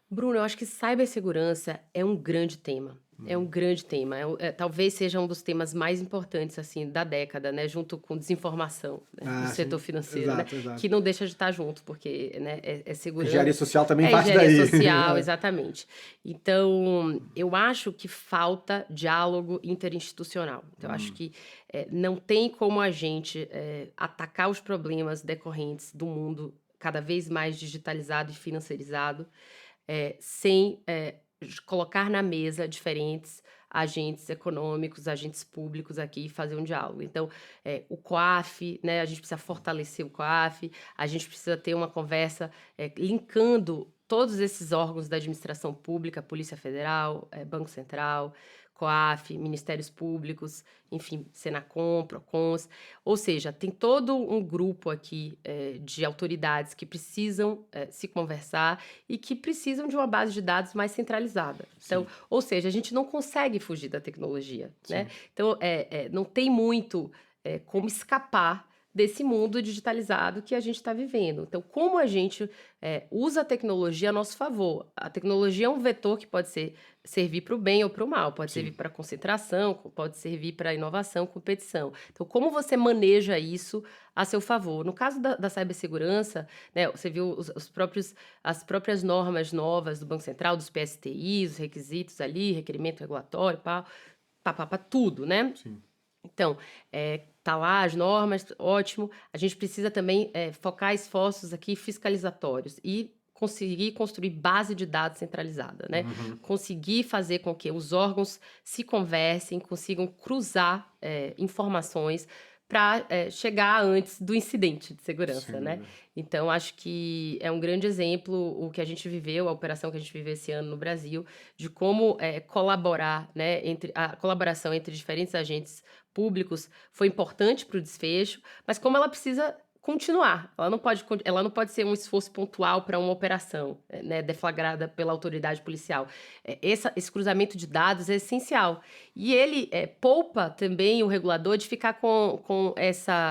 Bruno, eu acho que cibersegurança é um grande tema. É um Uhum. grande tema. Talvez seja um dos temas mais importantes assim da década, né? Junto com desinformação, né? Do Ah, setor sim, financeiro, né? exato, exato. Que não deixa de estar junto, porque, né, é Engenharia segurança, social também é parte engenharia daí. social, exatamente. Então, eu acho que falta diálogo interinstitucional. Então, eu acho Hum, que não tem como a gente atacar os problemas decorrentes do mundo cada vez mais digitalizado e financiarizado sem colocar na mesa diferentes agentes econômicos, agentes públicos aqui e fazer um diálogo. Então, o COAF, né, a gente precisa fortalecer o COAF, a gente precisa ter uma conversa linkando todos esses órgãos da administração pública, Polícia Federal, Banco Central, COAF, Ministérios Públicos, enfim, Senacom, Procons, ou seja, tem todo um grupo aqui de autoridades que precisam se conversar e que precisam de uma base de dados mais centralizada. Então, ou seja, a gente não consegue fugir da tecnologia, né? Então, não tem muito como escapar desse mundo digitalizado que a gente está vivendo. Então, como a gente usa a tecnologia a nosso favor? A tecnologia é um vetor que pode servir para o bem ou para o mal, pode servir para concentração, pode servir para inovação, competição. Então, como você maneja isso a seu favor? No caso da cibersegurança, né, você viu as próprias normas novas do Banco Central, dos PSTIs, os requisitos ali, requerimento regulatório, tudo, né? Sim. Então, tá lá as normas, ótimo. A gente precisa também focar esforços aqui fiscalizatórios e conseguir construir base de dados centralizada, né? Conseguir fazer com que os órgãos se conversem, consigam cruzar informações para chegar antes do incidente de segurança, Sem né? dúvida. Então, acho que é um grande exemplo o que a gente viveu, a operação que a gente viveu esse ano no Brasil, de como colaborar, né, a colaboração entre diferentes agentes públicos foi importante para o desfecho, mas como ela precisa continuar, ela não pode ser um esforço pontual para uma operação, né, deflagrada pela autoridade policial. Esse cruzamento de dados é essencial. E ele poupa também o regulador de ficar com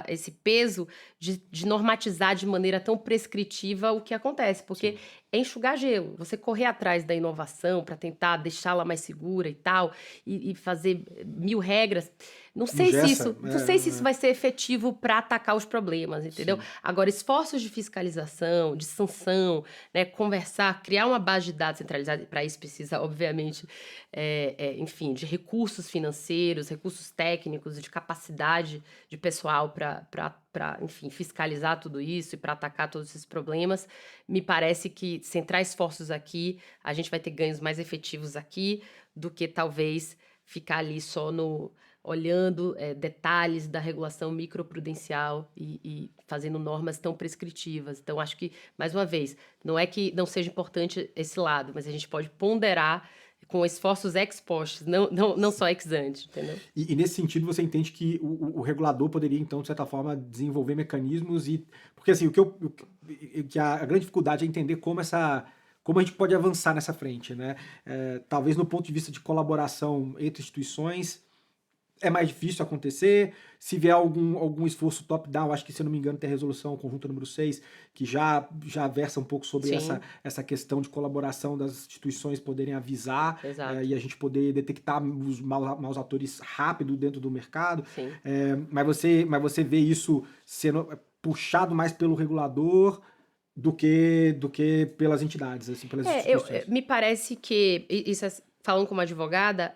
esse peso de normatizar de maneira tão prescritiva o que acontece, porque é enxugar gelo, você correr atrás da inovação para tentar deixá-la mais segura e tal, e fazer 1000 regras. Não sei se isso vai ser efetivo para atacar os problemas, entendeu? Agora, esforços de fiscalização, de sanção, né, conversar, criar uma base de dados centralizada, para isso precisa, obviamente, enfim, de recursos financeiros, recursos técnicos, de capacidade de pessoal para, enfim, fiscalizar tudo isso e para atacar todos esses problemas. Me parece que centrar esforços aqui, a gente vai ter ganhos mais efetivos aqui do que talvez ficar ali só olhando detalhes da regulação microprudencial e fazendo normas tão prescritivas. Então, acho que, mais uma vez, não é que não seja importante esse lado, mas a gente pode ponderar com esforços ex post, não só ex ante, entendeu? E nesse sentido, você entende que o regulador poderia, então, de certa forma, desenvolver mecanismos e... Porque, assim, a grande dificuldade é entender como a gente pode avançar nessa frente, né? Talvez no ponto de vista de colaboração entre instituições, é mais difícil acontecer. Se vier algum esforço top-down, acho que, se eu não me engano, tem a resolução conjunta número 6, que já versa um pouco sobre essa questão de colaboração das instituições poderem avisar e a gente poder detectar os maus atores rápido dentro do mercado. Mas você vê isso sendo puxado mais pelo regulador do que pelas entidades, assim, pelas instituições. Me parece que isso falando como advogada,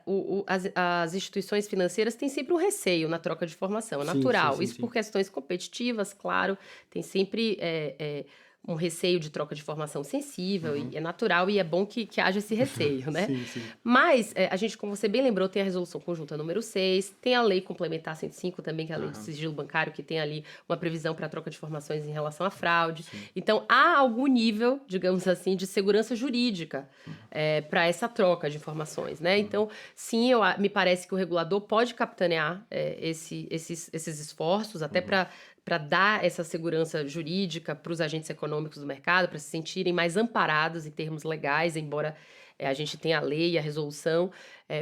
as instituições financeiras têm sempre um receio na troca de informação, é natural. Isso por questões competitivas, claro, tem sempre um receio de troca de informação sensível, e é natural e é bom que haja esse receio, né? Mas a gente, como você bem lembrou, tem a resolução conjunta número 6, tem a lei complementar 105 também, que é a lei de sigilo bancário, que tem ali uma previsão para a troca de informações em relação à fraude. Então, há algum nível, digamos assim, de segurança jurídica para essa troca de informações, né? Então, sim, me parece que o regulador pode capitanear esses esforços, até para dar essa segurança jurídica para os agentes econômicos do mercado, para se sentirem mais amparados em termos legais, embora a gente tenha a lei e a resolução,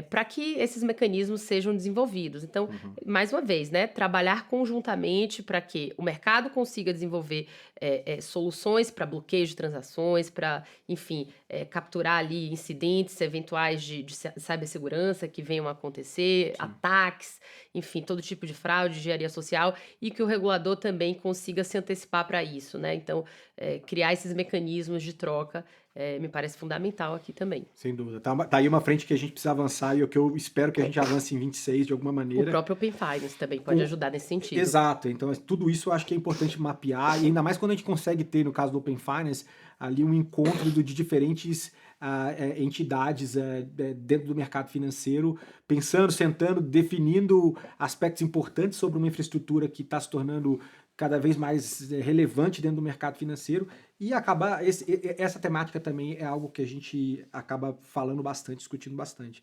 para que esses mecanismos sejam desenvolvidos. Então, mais uma vez, né, trabalhar conjuntamente para que o mercado consiga desenvolver soluções para bloqueio de transações, para, enfim, capturar ali incidentes eventuais de cibersegurança que venham a acontecer, ataques, enfim, todo tipo de fraude, engenharia social, e que o regulador também consiga se antecipar para isso, né? Então, criar esses mecanismos de troca me parece fundamental aqui também. Sem dúvida. Tá aí uma frente que a gente precisa avançar e o que eu espero que a gente avance em 26 de alguma maneira. O próprio Open Finance também pode ajudar nesse sentido. Exato. Então, tudo isso eu acho que é importante mapear, e ainda mais quando a gente consegue ter, no caso do Open Finance, ali um encontro de diferentes entidades dentro do mercado financeiro, pensando, sentando, definindo aspectos importantes sobre uma infraestrutura que está se tornando cada vez mais relevante dentro do mercado financeiro, E essa temática também é algo que a gente acaba falando bastante, discutindo bastante.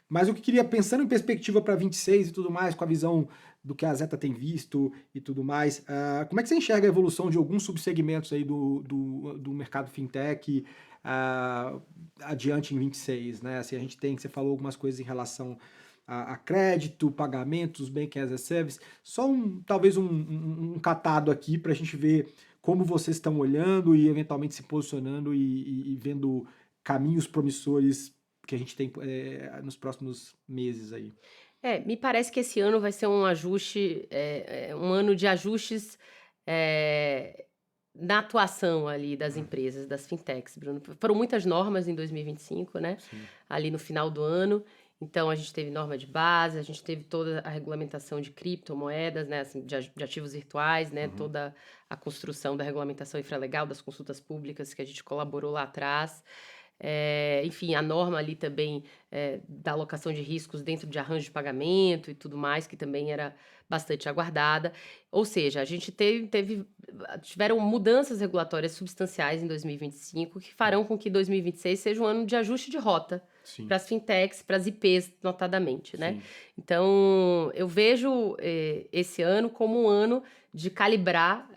Mas o que queria, pensando em perspectiva para 26 e tudo mais, com a visão do que a Zeta tem visto e tudo mais, como é que você enxerga a evolução de alguns subsegmentos aí do mercado fintech adiante em 26, né? Assim, você falou algumas coisas em relação a crédito, pagamentos, banking as a service, só talvez um catado aqui para a gente ver como vocês estão olhando e eventualmente se posicionando e vendo caminhos promissores que a gente tem nos próximos meses aí. Me parece que esse ano vai ser um ajuste, um ano de ajustes, eh, na atuação ali das empresas, das fintechs, Bruno. Foram muitas normas em 2025, né, Sim. ali no final do ano. Então a gente teve norma de base, a gente teve toda a regulamentação de criptomoedas, né, assim, de ativos virtuais, né, Uhum. toda a construção da regulamentação infralegal, das consultas públicas que a gente colaborou lá atrás. Enfim, a norma ali também, da alocação de riscos dentro de arranjo de pagamento e tudo mais, que também era bastante aguardada. Ou seja, a gente tiveram mudanças regulatórias substanciais em 2025 que farão com que 2026 seja um ano de ajuste de rota Sim, para as fintechs, para as IPs, notadamente, né. sim. Então, eu vejo, esse ano como um ano de calibrar,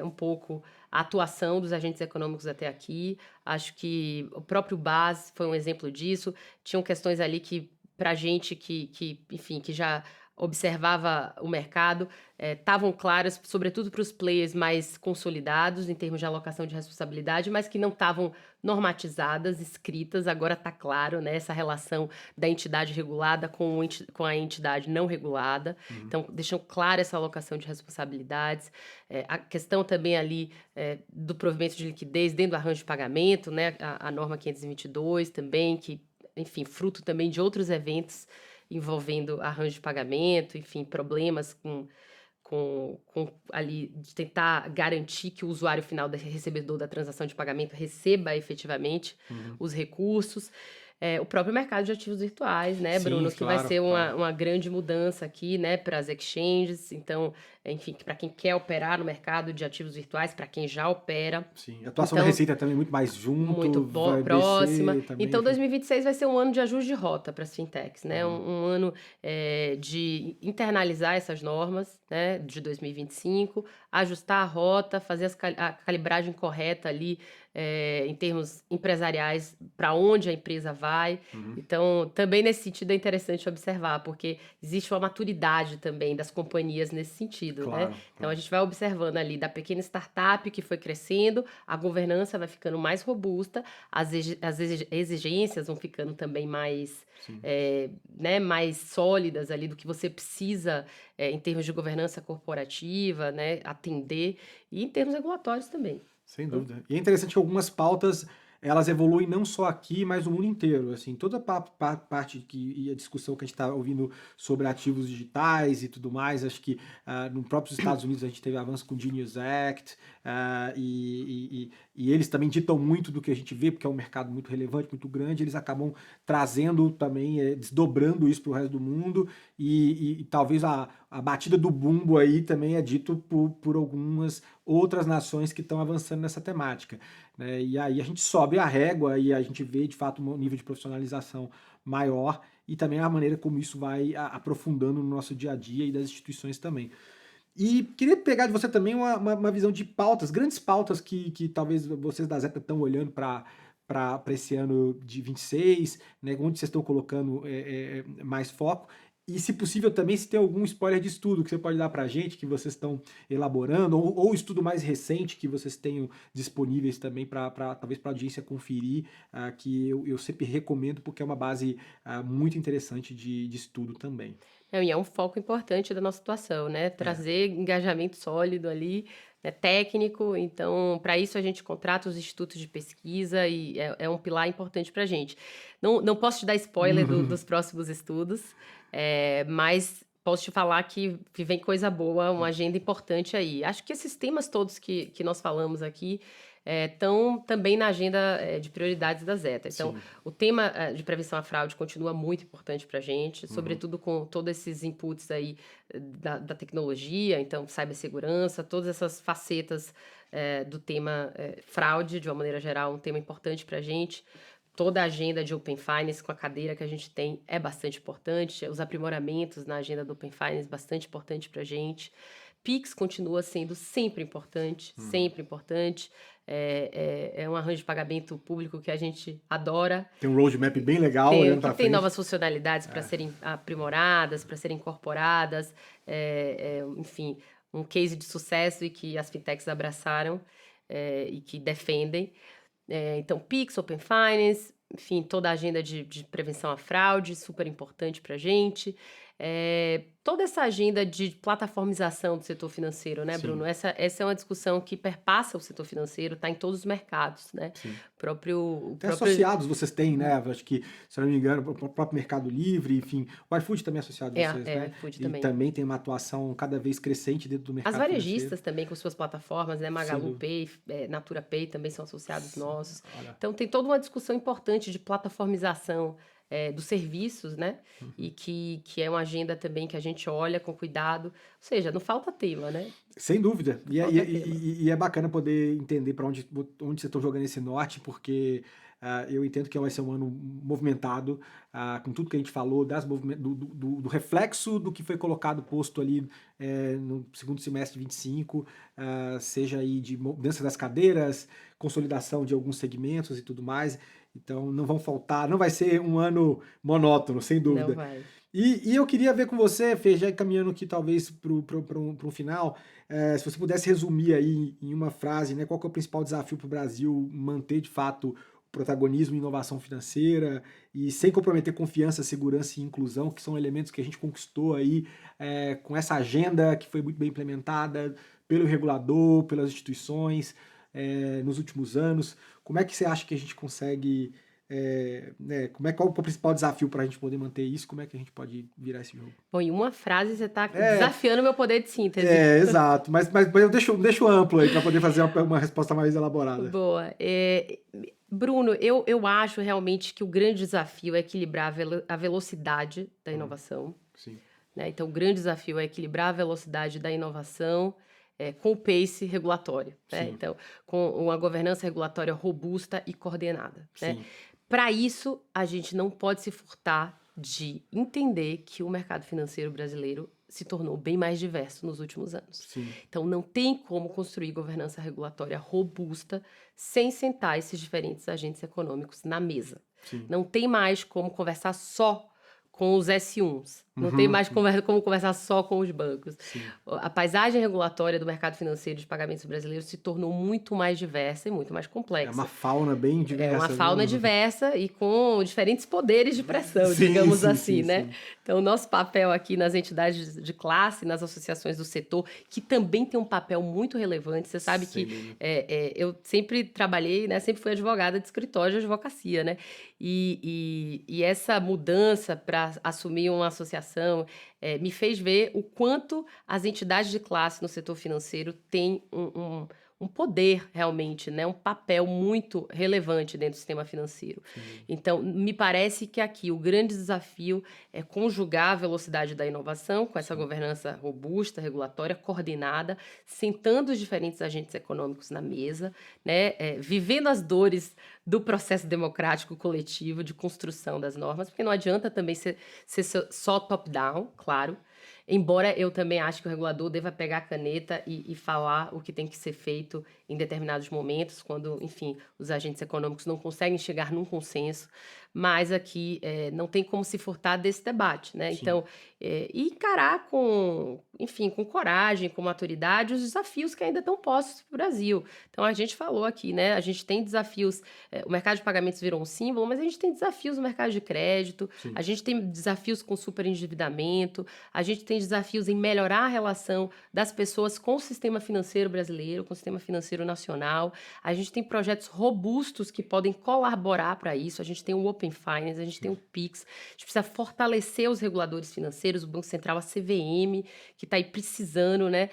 um pouco a atuação dos agentes econômicos até aqui. Acho que o próprio BAS foi um exemplo disso. Tinham questões ali que, pra gente enfim, que já observava o mercado, estavam claras, sobretudo para os players mais consolidados em termos de alocação de responsabilidade, mas que não estavam normatizadas, escritas. Agora está claro, né, essa relação da entidade regulada com a entidade não regulada. Uhum. Então, deixam clara essa alocação de responsabilidades. A questão também ali do provimento de liquidez dentro do arranjo de pagamento, né, a norma 522 também, que, enfim, fruto também de outros eventos envolvendo arranjo de pagamento, enfim, problemas com ali de tentar garantir que o usuário final recebedor da transação de pagamento receba efetivamente Uhum. os recursos. O próprio mercado de ativos virtuais, né, Sim, Bruno, que vai claro, ser claro. uma grande mudança aqui, né, para as exchanges. Então, enfim, para quem quer operar no mercado de ativos virtuais, para quem já opera. Sim. A atuação da Então, Receita também muito mais muito junto, vai próxima. BC também, Então, enfim. 2026 vai ser um ano de ajuste de rota para as fintechs, né? Uhum. Um ano de internalizar essas normas, né, de 2025, ajustar a rota, fazer a calibragem correta ali, em termos empresariais, para onde a empresa vai. Uhum. Então, também nesse sentido é interessante observar, porque existe uma maturidade também das companhias nesse sentido, né? Claro, Então, a claro. gente vai observando ali da pequena startup que foi crescendo, a governança vai ficando mais robusta, as exigências vão ficando também mais, Sim. né, mais sólidas ali do que você precisa, em termos de governança corporativa, né, atender, e em termos regulatórios também. Sem dúvida. E é interessante que algumas pautas, elas evoluem não só aqui, mas no mundo inteiro. Assim, toda a parte e a discussão que a gente está ouvindo sobre ativos digitais e tudo mais, acho que no próprios Estados Unidos a gente teve avanço com o Genius Act, e eles também ditam muito do que a gente vê, porque é um mercado muito relevante, muito grande, eles acabam trazendo também, desdobrando isso para o resto do mundo, e talvez a batida do bumbo aí também é dito por algumas outras nações que estão avançando nessa temática, né? E aí a gente sobe a régua e a gente vê de fato um nível de profissionalização maior e também a maneira como isso vai aprofundando no nosso dia a dia e das instituições também. E queria pegar de você também uma visão de pautas, grandes pautas que talvez vocês da Zeta estão olhando para esse ano de 26, né, onde vocês estão colocando mais foco. E, se possível, também se tem algum spoiler de estudo que você pode dar para a gente, que vocês estão elaborando, ou estudo mais recente que vocês tenham disponíveis também talvez para a audiência conferir, que eu sempre recomendo, porque é uma base muito interessante de estudo também. Não, e é um foco importante da nossa atuação, né, É. trazer engajamento sólido ali, né, técnico. Então, para isso a gente contrata os institutos de pesquisa e é um pilar importante para a gente. Não posso te dar spoiler dos próximos estudos, mas posso te falar que vem coisa boa, uma agenda importante aí. Acho que esses temas todos que nós falamos aqui, estão também na agenda, de prioridades da Zeta. Então, Sim. o tema, de prevenção à fraude continua muito importante para a gente, Uhum. sobretudo com todos esses inputs aí da tecnologia, então cibersegurança, todas essas facetas do tema fraude, de uma maneira geral, um tema importante para a gente. Toda a agenda de Open Finance com a cadeira que a gente tem é bastante importante. Os aprimoramentos na agenda do Open Finance bastante importante para a gente. Pix continua sendo sempre importante, sempre importante. É um arranjo de pagamento público que a gente adora. Tem um roadmap bem legal olhando para Que tem frente. novas funcionalidades para serem aprimoradas, para serem incorporadas. Enfim, um case de sucesso e que as fintechs abraçaram e que defendem. Então, Pix, Open Finance, enfim, toda a agenda de prevenção à fraude, super importante para a gente. Toda essa agenda de plataformização do setor financeiro, né, Sim. Bruno? Essa é uma discussão que perpassa o setor financeiro, está em todos os mercados, né? Sim. Próprio associados vocês têm, né? Acho que, se eu não me engano, o próprio Mercado Livre, enfim, o iFood também é associado a vocês, né? O iFood E também. também tem uma atuação cada vez crescente dentro do mercado As varejistas financeiro. também com suas plataformas, né? Magalu Pay, Natura Pay também são associados nossos. Olha. Então tem toda uma discussão importante de plataformização dos serviços, né? E que é uma agenda também que a gente olha com cuidado. Ou seja, não falta tema, né? Sem dúvida. Falta tema. E é bacana poder entender para onde vocês estão jogando esse norte, porque eu entendo que vai ser um ano movimentado, com tudo que a gente falou, do reflexo do que foi colocado, posto ali no segundo semestre de 25, seja aí de mudança das cadeiras, consolidação de alguns segmentos e tudo mais. Então não vão faltar, não vai ser um ano monótono, sem dúvida. Não vai. E eu queria ver com você, Fê, já caminhando aqui talvez para um final, se você pudesse resumir aí em uma frase, né, qual que é o principal desafio para o Brasil manter de fato o protagonismo e inovação financeira e sem comprometer confiança, segurança e inclusão, que são elementos que a gente conquistou aí com essa agenda que foi muito bem implementada pelo regulador, pelas instituições nos últimos anos. Como é que você acha que a gente consegue... qual é o principal desafio para a gente poder manter isso? Como é que a gente pode virar esse jogo? Bom, em uma frase você está desafiando o meu poder de síntese. Exato. Mas eu deixo amplo aí para poder fazer uma resposta mais elaborada. Boa. Bruno, eu acho realmente que o grande desafio é equilibrar a velocidade da inovação. Sim. Né? Então, o grande desafio é equilibrar a velocidade da inovação com o pace regulatório. Né? Então, com uma governança regulatória robusta e coordenada. Né? Para isso, a gente não pode se furtar de entender que o mercado financeiro brasileiro se tornou bem mais diverso nos últimos anos. Sim. Então, não tem como construir governança regulatória robusta sem sentar esses diferentes agentes econômicos na mesa. Sim. Não tem mais como conversar só com os S1s. Não tem mais como conversar só com os bancos. Sim. A paisagem regulatória do mercado financeiro de pagamentos brasileiro se tornou muito mais diversa e muito mais complexa. É uma fauna bem diversa. É uma fauna diversa e com diferentes poderes de pressão, digamos assim, né? Sim. Então, o nosso papel aqui nas entidades de classe, nas associações do setor, que também tem um papel muito relevante. Você sabe que eu sempre trabalhei, né? Sempre fui advogada de escritório de advocacia, né? E essa mudança para assumir uma associação me fez ver o quanto as entidades de classe no setor financeiro têm um poder realmente, né? Um papel muito relevante dentro do sistema financeiro. Então, me parece que aqui o grande desafio é conjugar a velocidade da inovação com essa governança robusta, regulatória, coordenada, sentando os diferentes agentes econômicos na mesa, né? Vivendo as dores do processo democrático coletivo de construção das normas, porque não adianta também ser só top-down, claro. Embora eu também ache que o regulador deva pegar a caneta e falar o que tem que ser feito em determinados momentos, quando, enfim, os agentes econômicos não conseguem chegar num consenso, mas aqui não tem como se furtar desse debate, né? Sim. Então, encarar com coragem, com maturidade, os desafios que ainda estão postos para o Brasil. Então, a gente falou aqui, né? A gente tem desafios, o mercado de pagamentos virou um símbolo, mas a gente tem desafios no mercado de crédito, a gente tem desafios com superendividamento, a gente tem desafios em melhorar a relação das pessoas com o sistema financeiro brasileiro, com o sistema financeiro nacional. A gente tem projetos robustos que podem colaborar para isso. A gente tem o Open Finance, a gente tem o Pix. A gente precisa fortalecer os reguladores financeiros, o Banco Central, a CVM, que está aí precisando, né?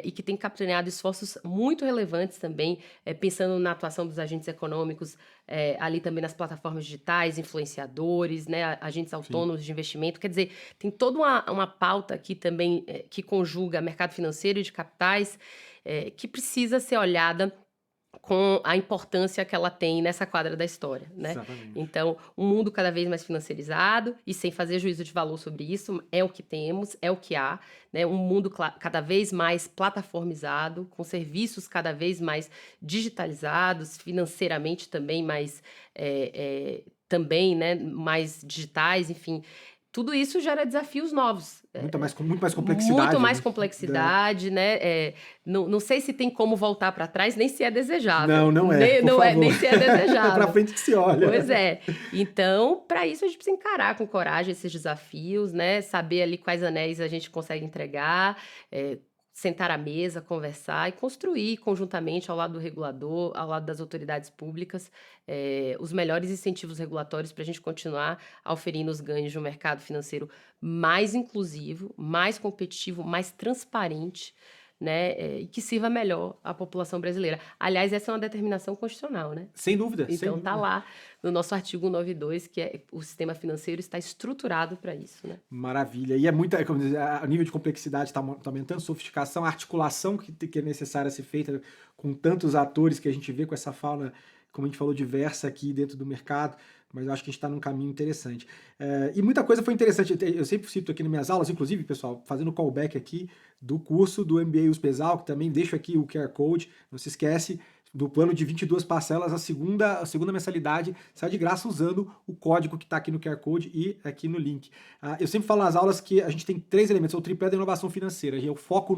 E que tem capitaneado esforços muito relevantes também, pensando na atuação dos agentes econômicos, ali também nas plataformas digitais, influenciadores, né? Agentes autônomos de investimento. Quer dizer, tem toda uma pauta aqui também que conjuga mercado financeiro e de capitais, que precisa ser olhada com a importância que ela tem nessa quadra da história, né? Exatamente. Então, um mundo cada vez mais financiarizado e sem fazer juízo de valor sobre isso, é o que temos, é o que há, né? Um mundo cada vez mais plataformizado, com serviços cada vez mais digitalizados, financeiramente também mais, também, né, mais digitais, enfim. Tudo isso gera desafios novos. Muito mais complexidade. Muito mais né? complexidade, né? Não sei se tem como voltar para trás, nem se é desejável. Não é, por favor. Nem se é desejável. É para frente que se olha. Pois é. Então, para isso a gente precisa encarar com coragem esses desafios, né? Saber ali quais anéis a gente consegue entregar, sentar à mesa, conversar e construir conjuntamente ao lado do regulador, ao lado das autoridades públicas, os melhores incentivos regulatórios para a gente continuar auferindo os ganhos de um mercado financeiro mais inclusivo, mais competitivo, mais transparente, né, e que sirva melhor à população brasileira. Aliás, essa é uma determinação constitucional, né? Sem dúvida. Então está lá no nosso artigo 192, que o sistema financeiro está estruturado para isso, né? Maravilha. E é muita, como dizer, a nível de complexidade está aumentando, sofisticação, a articulação que é necessária ser feita com tantos atores que a gente vê com essa fauna, como a gente falou, diversa aqui dentro do mercado, mas eu acho que a gente está num caminho interessante. E muita coisa foi interessante, eu sempre cito aqui nas minhas aulas, inclusive, pessoal, fazendo callback aqui do curso do MBA USPESAL, que também deixo aqui o QR Code, não se esquece, do plano de 22 parcelas, a segunda mensalidade sai de graça usando o código que está aqui no QR Code e aqui no link. Eu sempre falo nas aulas que a gente tem 3 elementos, o tripé da inovação financeira, o foco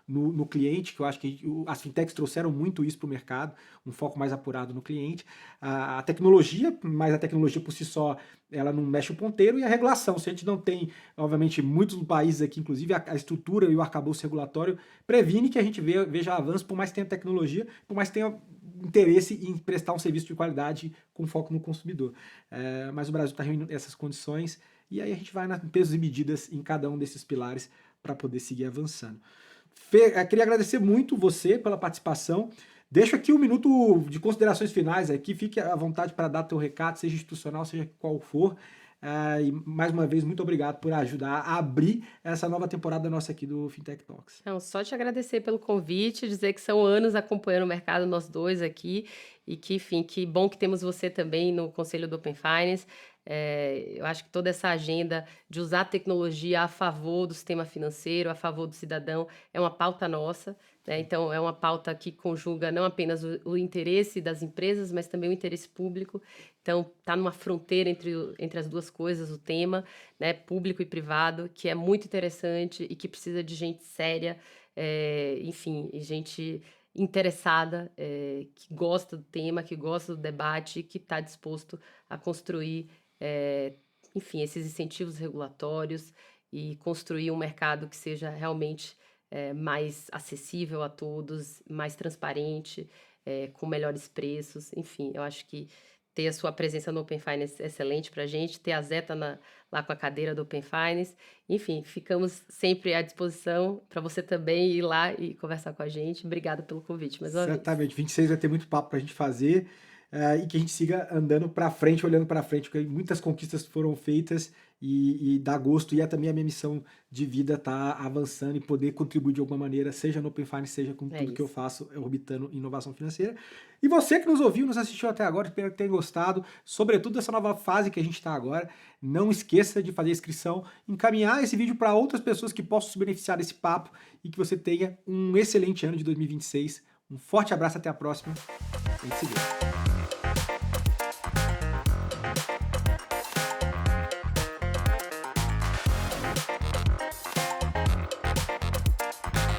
no cliente, que eu acho que as fintechs trouxeram muito isso para o mercado, um foco mais apurado no cliente, a tecnologia, mas a tecnologia por si só, ela não mexe o ponteiro, e a regulação. Se a gente não tem, obviamente, muitos países aqui, inclusive a estrutura e o arcabouço regulatório previne que a gente veja avanço, por mais que tenha tecnologia, por mais que tenha interesse em prestar um serviço de qualidade com foco no consumidor. Mas o Brasil está reunindo essas condições, e aí a gente vai nas pesos e medidas em cada um desses pilares para poder seguir avançando. Fê, queria agradecer muito você pela participação. Deixo aqui um minuto de considerações finais aqui, fique à vontade para dar teu recado, seja institucional, seja qual for. E mais uma vez, muito obrigado por ajudar a abrir essa nova temporada nossa aqui do Fintech Talks. Não, só te agradecer pelo convite, dizer que são anos acompanhando o mercado, nós dois aqui, e que, enfim, que bom que temos você também no Conselho do Open Finance. Eu acho que toda essa agenda de usar a tecnologia a favor do sistema financeiro, a favor do cidadão, é uma pauta nossa, né? Então, é uma pauta que conjuga não apenas o interesse das empresas, mas também o interesse público. Então, está numa fronteira entre as duas coisas, o tema, né, público e privado, que é muito interessante e que precisa de gente séria, enfim, gente interessada, que gosta do tema, que gosta do debate, que está disposto a construir, enfim, esses incentivos regulatórios e construir um mercado que seja realmente mais acessível a todos, mais transparente, com melhores preços. Enfim, eu acho que ter a sua presença no Open Finance é excelente para a gente, ter a Zeta lá com a cadeira do Open Finance. Enfim, ficamos sempre à disposição para você também ir lá e conversar com a gente. Obrigada pelo convite mais uma vez. Certamente, 26 vai ter muito papo para a gente fazer, e que a gente siga andando para frente, olhando para frente, porque muitas conquistas foram feitas e dá gosto, e é também a minha missão de vida estar avançando e poder contribuir de alguma maneira, seja no Open Finance, seja com tudo que eu faço, orbitando inovação financeira. E você que nos ouviu, nos assistiu até agora, espero que tenha gostado, sobretudo dessa nova fase que a gente está agora. Não esqueça de fazer a inscrição, encaminhar esse vídeo para outras pessoas que possam se beneficiar desse papo, e que você tenha um excelente ano de 2026. Um forte abraço, até a próxima. A gente se vê.